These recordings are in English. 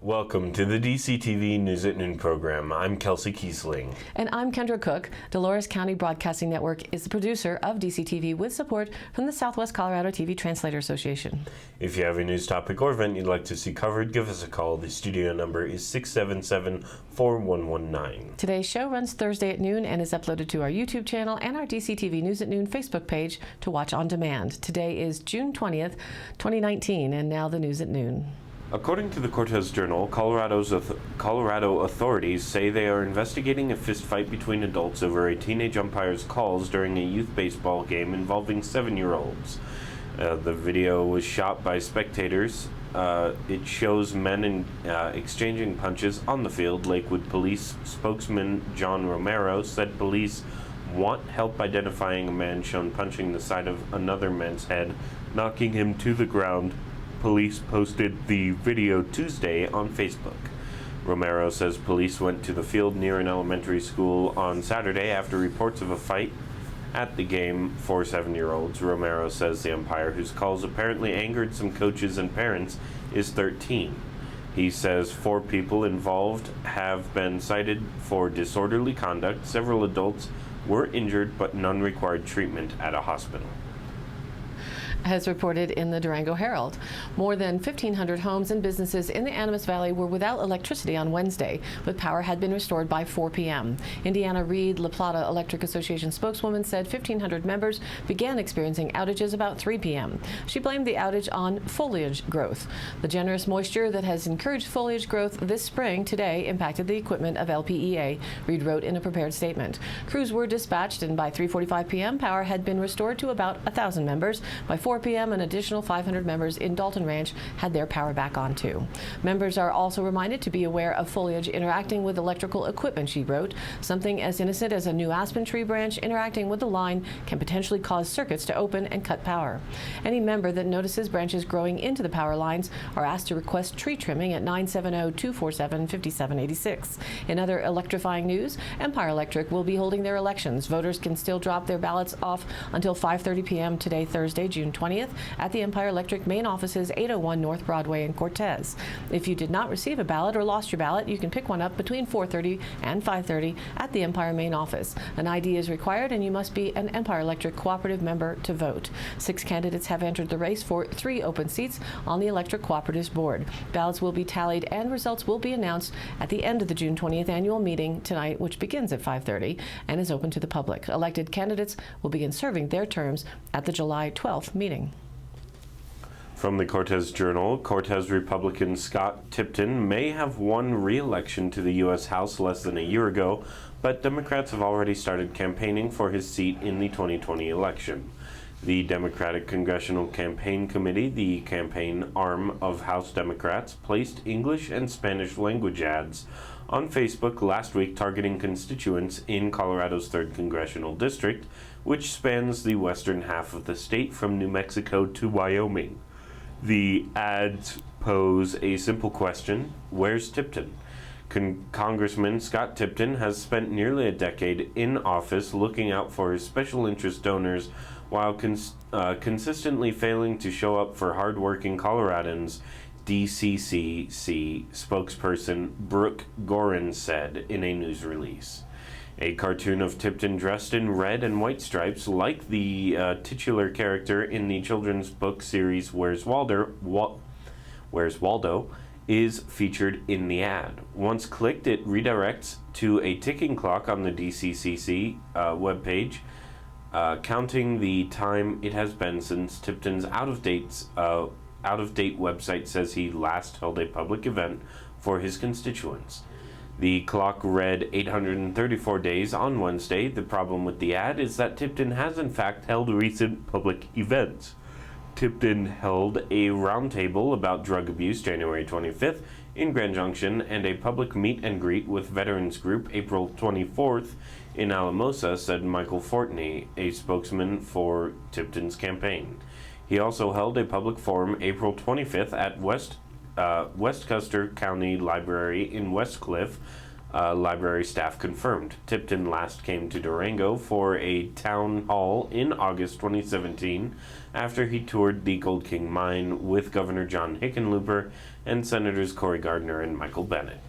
Welcome to the DCTV News at Noon program. I'm Kelsey Kiesling. And I'm Kendra Cook. Dolores County Broadcasting Network is the producer of DCTV with support from the Southwest Colorado TV Translator Association. If you have a news topic or event you'd like to see covered, give us a call. The studio number is 677-4119. Today's show runs Thursday at noon and is uploaded to our YouTube channel and our DCTV News at Noon Facebook page to watch on demand. Today is June 20th, 2019, and now the news at noon. According to the Cortez Journal, Colorado authorities say they are investigating a fistfight between adults over a teenage umpire's calls during a youth baseball game involving 7-year-olds. The video was shot by spectators. It shows men exchanging punches on the field. Lakewood Police spokesman John Romero said police want help identifying a man shown punching the side of another man's head, knocking him to the ground. Police posted the video Tuesday on Facebook. Romero says police went to the field near an elementary school on Saturday after reports of a fight at the game for 7-year-olds. Romero says the umpire, whose calls apparently angered some coaches and parents, is 13. He says 4 people involved have been cited for disorderly conduct. Several adults were injured, but none required treatment at a hospital. As reported in the Durango Herald, more than 1,500 homes and businesses in the Animas Valley were without electricity on Wednesday, but power had been restored by 4 p.m. Indiana Reed La Plata Electric Association spokeswoman said 1,500 members began experiencing outages about 3 p.m. She blamed the outage on foliage growth. The generous moisture that has encouraged foliage growth this spring today impacted the equipment of LPEA, Reed wrote in a prepared statement. Crews were dispatched, and by 3:45 p.m. power had been restored to about 1,000 members. By 4 p.m., an additional 500 members in Dalton Ranch had their power back on too. Members are also reminded to be aware of foliage interacting with electrical equipment, she wrote. Something as innocent as a new aspen tree branch interacting with the line can potentially cause circuits to open and cut power. Any member that notices branches growing into the power lines are asked to request tree trimming at 970-247-5786. In other electrifying news, Empire Electric will be holding their elections. Voters can still drop their ballots off until 5:30 p.m. today, Thursday, June 20th, at the Empire Electric main offices, 801 North Broadway in Cortez. If you did not receive a ballot or lost your ballot, you can pick one up between 4:30 and 5:30 at the Empire main office. An ID is required, and you must be an Empire Electric cooperative member to vote. 6 candidates have entered the race for 3 open seats on the Electric Cooperatives Board. Ballots will be tallied and results will be announced at the end of the June 20th annual meeting tonight, which begins at 5:30 and is open to the public. Elected candidates will begin serving their terms at the July 12th meeting. From the Cortez Journal, Cortez Republican Scott Tipton may have won re-election to the U.S. House less than a year ago, but Democrats have already started campaigning for his seat in the 2020 election. The Democratic Congressional Campaign Committee, the campaign arm of House Democrats, placed English and Spanish language ads on Facebook last week targeting constituents in Colorado's 3rd Congressional District, which spans the western half of the state from New Mexico to Wyoming. The ads pose a simple question: where's Tipton? Congressman Scott Tipton has spent nearly a decade in office looking out for his special interest donors while consistently failing to show up for hardworking Coloradans, DCCC spokesperson Brooke Gorin said in a news release. A cartoon of Tipton dressed in red and white stripes, like the titular character in the children's book series Where's Waldo, is featured in the ad. Once clicked, it redirects to a ticking clock on the DCCC webpage, counting the time it has been since Tipton's out-of-date website says he last held a public event for his constituents. The clock read 834 days on Wednesday. The problem with the ad is that Tipton has in fact held recent public events. Tipton held a roundtable about drug abuse January 25th in Grand Junction and a public meet and greet with Veterans Group April 24th in Alamosa, said Michael Fortney, a spokesman for Tipton's campaign. He also held a public forum April 25th at West Custer County Library in Westcliff, library staff confirmed. Tipton last came to Durango for a town hall in August 2017 after he toured the Gold King mine with Governor John Hickenlooper and Senators Cory Gardner and Michael Bennet.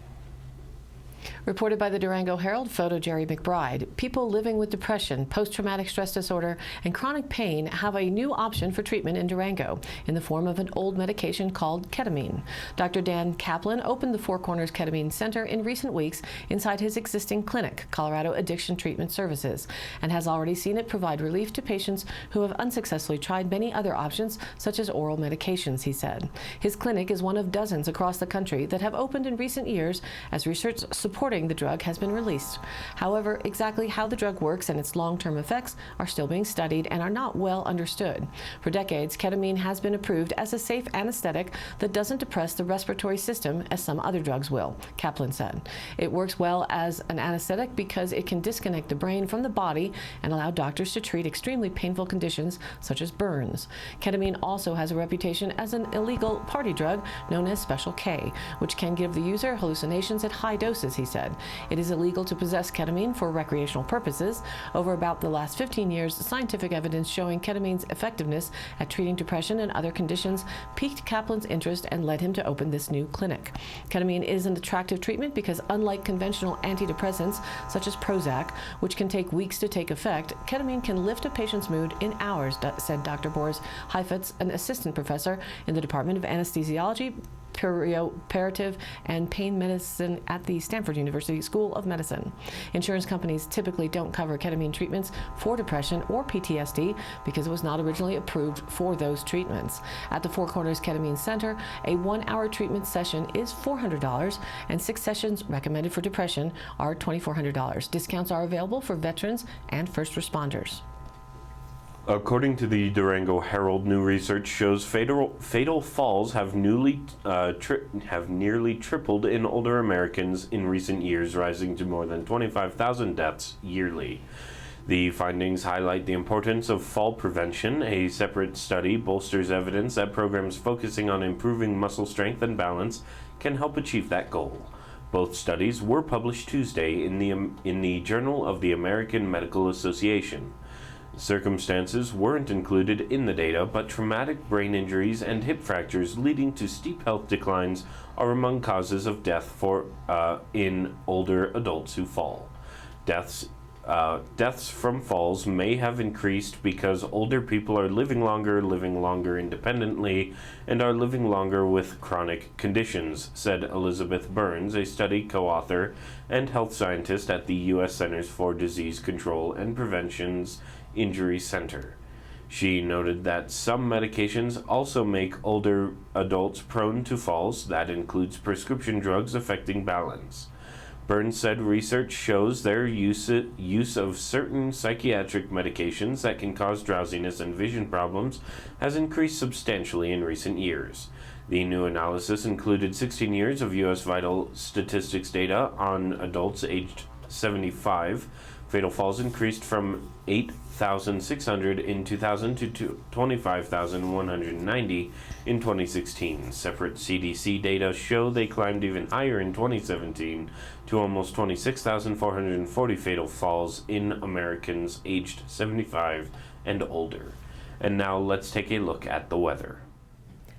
Reported by the Durango Herald, photo Jerry McBride. People living with depression, post-traumatic stress disorder, and chronic pain have a new option for treatment in Durango in the form of an old medication called ketamine. Dr. Dan Kaplan opened the Four Corners Ketamine Center in recent weeks inside his existing clinic, Colorado Addiction Treatment Services, and has already seen it provide relief to patients who have unsuccessfully tried many other options, such as oral medications, he said. His clinic is one of dozens across the country that have opened in recent years as research supporting the drug has been released. However, exactly how the drug works and its long-term effects are still being studied and are not well understood. For decades, ketamine has been approved as a safe anesthetic that doesn't depress the respiratory system as some other drugs will, Kaplan said. It works well as an anesthetic because it can disconnect the brain from the body and allow doctors to treat extremely painful conditions such as burns. Ketamine also has a reputation as an illegal party drug known as Special K, which can give the user hallucinations at high doses, he said. It is illegal to possess ketamine for recreational purposes. Over about the last 15 years, scientific evidence showing ketamine's effectiveness at treating depression and other conditions piqued Kaplan's interest and led him to open this new clinic. Ketamine is an attractive treatment because unlike conventional antidepressants such as Prozac, which can take weeks to take effect, ketamine can lift a patient's mood in hours, said Dr. Boris Heifetz, an assistant professor in the Department of Anesthesiology, Perioperative and Pain Medicine at the Stanford University School of Medicine. Insurance companies typically don't cover ketamine treatments for depression or PTSD because it was not originally approved for those treatments. At the Four Corners Ketamine Center, a 1-hour treatment session is $400, and 6 sessions recommended for depression are $2,400. Discounts are available for veterans and first responders. According to the Durango Herald, new research shows fatal falls have nearly tripled in older Americans in recent years, rising to more than 25,000 deaths yearly. The findings highlight the importance of fall prevention. A separate study bolsters evidence that programs focusing on improving muscle strength and balance can help achieve that goal. Both studies were published Tuesday in the Journal of the American Medical Association. Circumstances weren't included in the data, but traumatic brain injuries and hip fractures leading to steep health declines are among causes of death in older adults who fall. Deaths from falls may have increased because older people are living longer independently, and are living longer with chronic conditions, said Elizabeth Burns, a study co-author and health scientist at the U.S. Centers for Disease Control and Prevention's Injury Center. She noted that some medications also make older adults prone to falls. That includes prescription drugs affecting balance. Burns said research shows their use of certain psychiatric medications that can cause drowsiness and vision problems has increased substantially in recent years. The new analysis included 16 years of U.S. vital statistics data on adults aged 75. Fatal falls increased from 8,600 in 2000 to 25,190 in 2016. Separate CDC data show they climbed even higher in 2017 to almost 26,440 fatal falls in Americans aged 75 and older. And now let's take a look at the weather.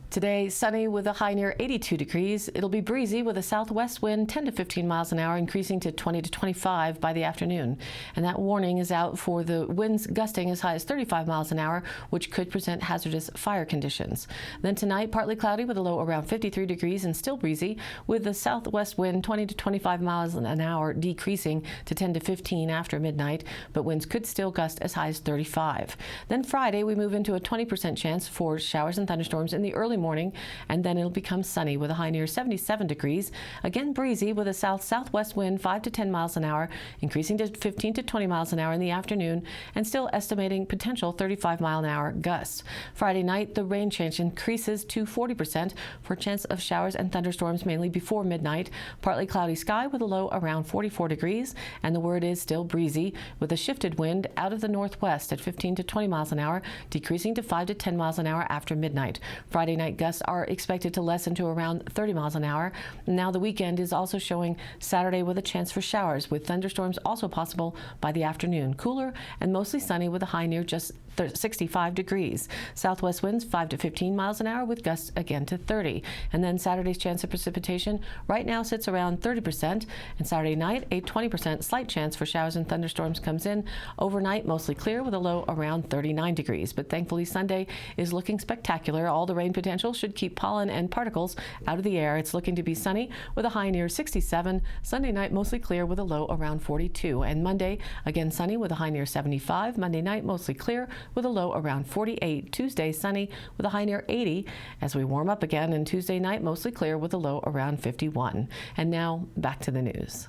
Today, sunny with a high near 82 degrees. It'll be breezy with a southwest wind 10 to 15 miles an hour, increasing to 20 to 25 by the afternoon. And that warning is out for the winds gusting as high as 35 miles an hour, which could present hazardous fire conditions. Then tonight, partly cloudy with a low around 53 degrees and still breezy, with the southwest wind 20 to 25 miles an hour, decreasing to 10 to 15 after midnight, but winds could still gust as high as 35. Then Friday, we move into a 20% chance for showers and thunderstorms in the early morning, and then it'll become sunny with a high near 77 degrees. Again breezy with a south-southwest wind 5 to 10 miles an hour, increasing to 15 to 20 miles an hour in the afternoon, and still estimating potential 35 mile an hour gusts. Friday night, the rain chance increases to 40% for a chance of showers and thunderstorms mainly before midnight. Partly cloudy sky with a low around 44 degrees, and the word is still breezy with a shifted wind out of the northwest at 15 to 20 miles an hour, decreasing to 5 to 10 miles an hour after midnight. Friday night night gusts are expected to lessen to around 30 miles an hour. Now the weekend is also showing Saturday with a chance for showers, with thunderstorms also possible by the afternoon. Cooler and mostly sunny with a high near just 65 degrees. Southwest winds 5 to 15 miles an hour with gusts again to 30. And then Saturday's chance of precipitation right now sits around 30%. And Saturday night, a 20% slight chance for showers and thunderstorms comes in. Overnight, mostly clear with a low around 39 degrees. But thankfully, Sunday is looking spectacular. All the rain potential should keep pollen and particles out of the air. It's looking to be sunny with a high near 67. Sunday night, mostly clear with a low around 42. And Monday, again sunny with a high near 75. Monday night, mostly clear with a low around 48. Tuesday, sunny with a high near 80 as we warm up again, and Tuesday night, mostly clear with a low around 51. And now, back to the news.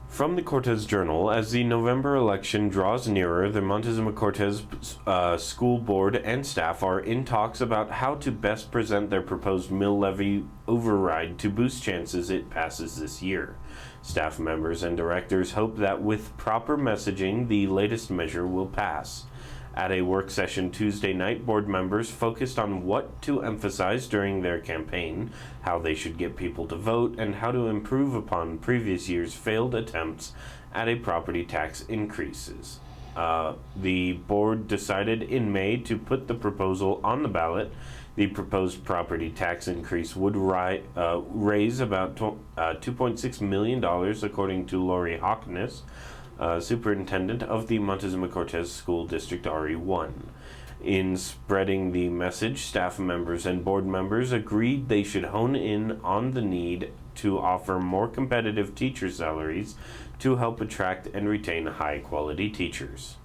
From the Cortez Journal, as the November election draws nearer, the Montezuma Cortez School Board and staff are in talks about how to best present their proposed mill levy override to boost chances it passes this year. Staff members and directors hope that with proper messaging, the latest measure will pass. At a work session Tuesday night, board members focused on what to emphasize during their campaign, how they should get people to vote, and how to improve upon previous year's failed attempts at a property tax increases. The board decided in May to put the proposal on the ballot. The proposed property tax increase would raise about $2.6 million, according to Lori Hawkness, superintendent of the Montezuma Cortez School District RE1. In spreading the message, staff members and board members agreed they should hone in on the need to offer more competitive teacher salaries to help attract and retain high-quality teachers.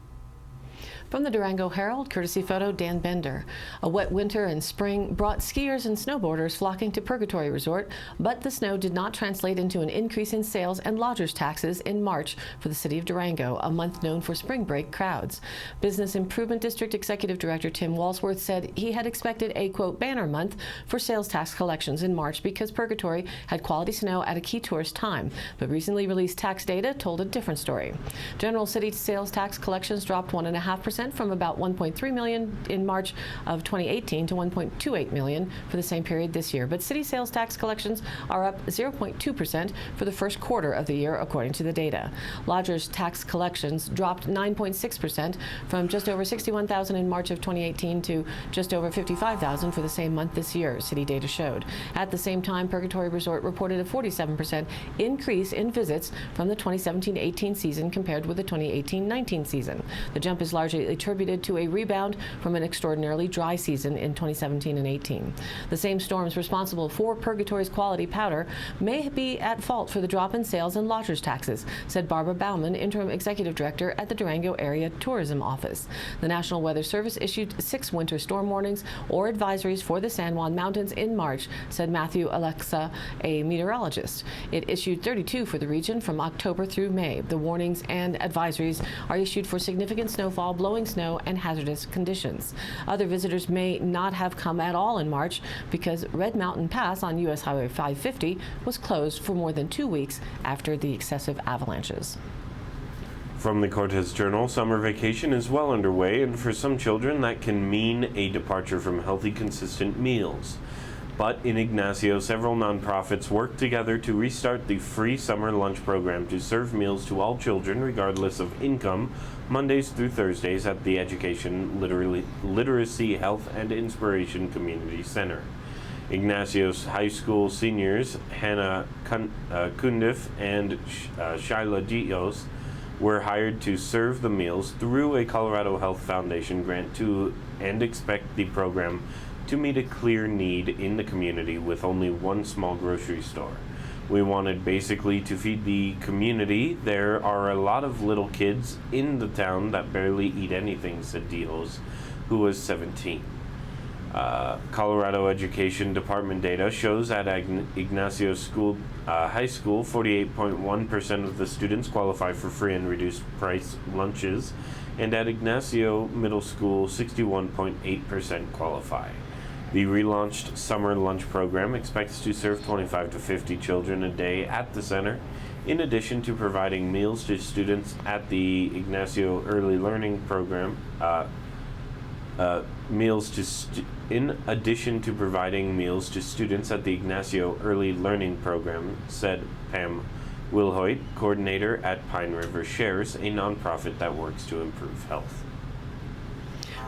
From the Durango Herald, courtesy photo Dan Bender. A wet winter and spring brought skiers and snowboarders flocking to Purgatory Resort, but the snow did not translate into an increase in sales and lodgers taxes in March for the city of Durango, a month known for spring break crowds. Business Improvement District Executive Director Tim Walsworth said he had expected a, quote, banner month for sales tax collections in March because Purgatory had quality snow at a key tourist time, but recently released tax data told a different story. General city sales tax collections dropped 1.5% from about $1.3 million in March of 2018 to $1.28 million for the same period this year. But city sales tax collections are up 0.2% for the first quarter of the year, according to the data. Lodgers tax collections dropped 9.6% from just over $61,000 in March of 2018 to just over $55,000 for the same month this year, city data showed. At the same time, Purgatory Resort reported a 47% increase in visits from the 2017-18 season compared with the 2018-19 season. The jump is largely attributed to a rebound from an extraordinarily dry season in 2017 and 18. The same storms responsible for Purgatory's quality powder may be at fault for the drop in sales and lodgers taxes, said Barbara Baumann, interim executive director at the Durango Area Tourism Office. The National Weather Service issued 6 winter storm warnings or advisories for the San Juan Mountains in March, said Matthew Alexa, a meteorologist. It issued 32 for the region from October through May. The warnings and advisories are issued for significant snowfall, blowing snow, and hazardous conditions. Other visitors may not have come at all in March because Red Mountain Pass on U.S. Highway 550 was closed for more than 2 weeks after the excessive avalanches. From the Cortez Journal, summer vacation is well underway, and for some children that can mean a departure from healthy, consistent meals. But in Ignacio, several nonprofits work together to restart the free summer lunch program to serve meals to all children, regardless of income, Mondays through Thursdays at the Education, Literacy, Health, and Inspiration Community Center. Ignacio's high school seniors, Hannah Kundif and Shyla Dios, were hired to serve the meals through a Colorado Health Foundation grant and expect the program to meet a clear need in the community with only one small grocery store. We wanted basically to feed the community. There are a lot of little kids in the town that barely eat anything, said Dios, who was 17. Colorado Education Department data shows at Ignacio High School, 48.1% of the students qualify for free and reduced price lunches, and at Ignacio Middle School, 61.8% qualify. The relaunched summer lunch program expects to serve 25 to 50 children a day at the center, in addition to providing meals to students at the Ignacio Early Learning Program, in addition to providing meals to students at the Ignacio Early Learning Program, said Pam Wilhoit, coordinator at Pine River Shares, a nonprofit that works to improve health.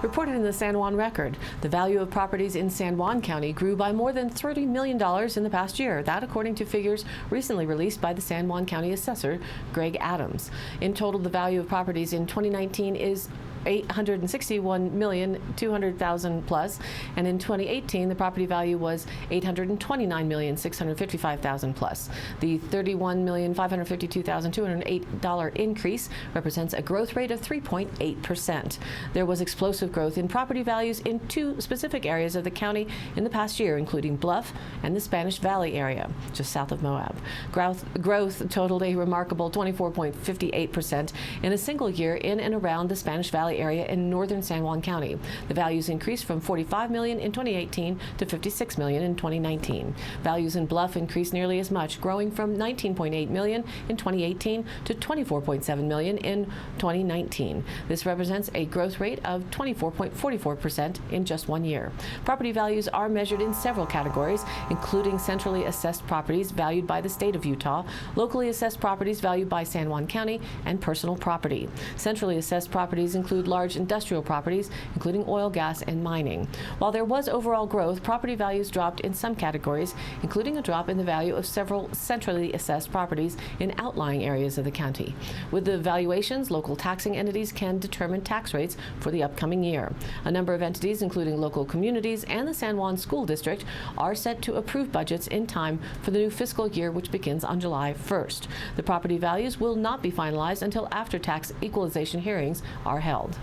Reported in the San Juan Record, the value of properties in San Juan County grew by more than $30 million in the past year. That according to figures recently released by the San Juan County Assessor, Greg Adams. In total, the value of properties in 2019 is $861,200,000 plus, and in 2018 the property value was $829,655,000 plus. The $31,552,208 increase represents a growth rate of 3.8%. There was explosive growth in property values in two specific areas of the county in the past year, including Bluff and the Spanish Valley area, just south of Moab. Growth totaled a remarkable 24.58% in a single year in and around the Spanish Valley area in northern San Juan County. The values increased from $45 million in 2018 to $56 million in 2019. Values in Bluff increased nearly as much, growing from $19.8 million in 2018 to $24.7 million in 2019. This represents a growth rate of 24.44% in just 1 year. Property values are measured in several categories, including centrally assessed properties valued by the state of Utah, locally assessed properties valued by San Juan County, and personal property. Centrally assessed properties include large industrial properties, including oil, gas, and mining. While there was overall growth, property values dropped in some categories, including a drop in the value of several centrally assessed properties in outlying areas of the county. With the valuations, local taxing entities can determine tax rates for the upcoming year. A number of entities, including local communities and the San Juan School District, are set to approve budgets in time for the new fiscal year, which begins on July 1st. The property values will not be finalized until after tax equalization hearings are held.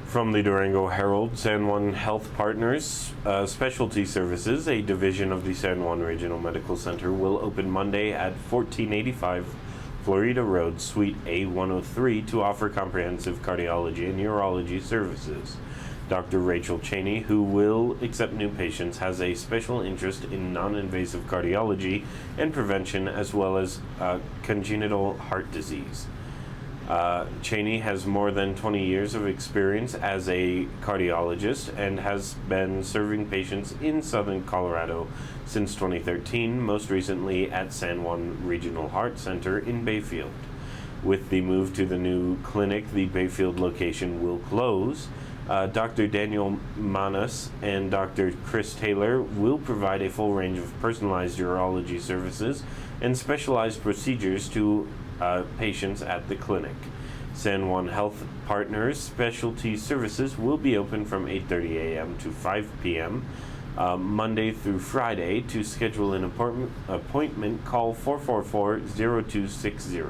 From the Durango Herald, San Juan Health Partners Specialty Services, a division of the San Juan Regional Medical Center, will open Monday at 1485 Florida Road, Suite A103, to offer comprehensive cardiology and urology services. Dr. Rachel Cheney, who will accept new patients, has a special interest in non-invasive cardiology and prevention, as well as congenital heart disease. Cheney has more than 20 years of experience as a cardiologist and has been serving patients in southern Colorado since 2013, most recently at San Juan Regional Heart Center in Bayfield. With the move to the new clinic, the Bayfield location will close. Dr. Daniel Manas and Dr. Chris Taylor will provide a full range of personalized urology services and specialized procedures to patients at the clinic. San Juan Health Partners Specialty Services will be open from 8:30 a.m. to 5 p.m. Monday through Friday. To schedule an appointment, call 444-0260.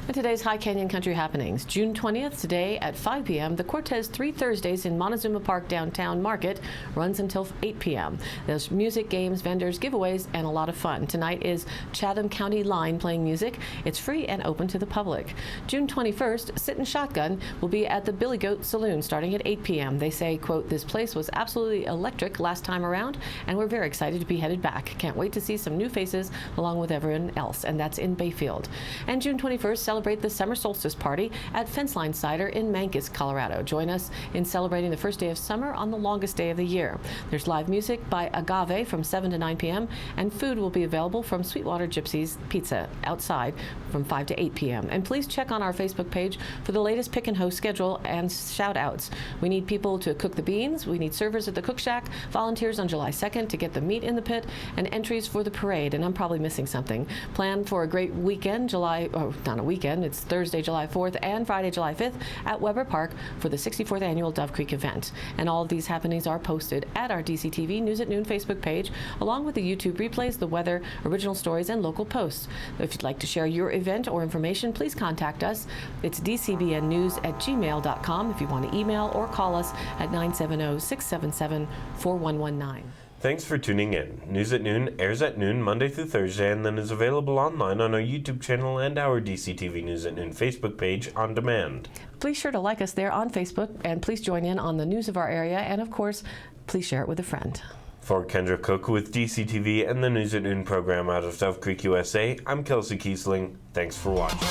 And today's High Canyon Country happenings. June 20th, today at 5 p.m., the Cortez 3 Thursdays in Montezuma Park Downtown Market runs until 8 p.m. There's music, games, vendors, giveaways, and a lot of fun. Tonight is Chatham County Line playing music. It's free and open to the public. June 21st, Sit and Shotgun will be at the Billy Goat Saloon starting at 8 p.m. They say, quote, "This place was absolutely electric last time around, and we're very excited to be headed back. Can't wait to see some new faces along with everyone else," and that's in Bayfield. And June 21st, celebrate the summer solstice party at Fenceline Cider in Mancos, Colorado. Join us in celebrating the first day of summer on the longest day of the year. There's live music by Agave from 7 to 9 p.m. and food will be available from Sweetwater Gypsies Pizza outside from 5 to 8 p.m. And please check on our Facebook page for the latest pick and host schedule and shout outs. We need people to cook the beans. We need servers at the Cook Shack, volunteers on July 2nd to get the meat in the pit, and entries for the parade. And I'm probably missing something. Plan for a great weekend, not a weekend, it's Thursday, July 4th and Friday, July 5th at Weber Park for the 64th annual Dove Creek event. And all of these happenings are posted at our DCTV News at Noon Facebook page, along with the YouTube replays, the weather, original stories, and local posts. If you'd like to share your event or information, please contact us. It's dcbnnews@gmail.com if you want to email or call us at 970-677-4119. Thanks for tuning in. News at Noon airs at noon Monday through Thursday and then is available online on our YouTube channel and our DCTV News at Noon Facebook page on demand. Please sure to like us there on Facebook, and please join in on the news of our area, and of course, please share it with a friend. For Kendra Cook with DCTV and the News at Noon program out of Dove Creek, USA, I'm Kelsey Kiesling. Thanks for watching.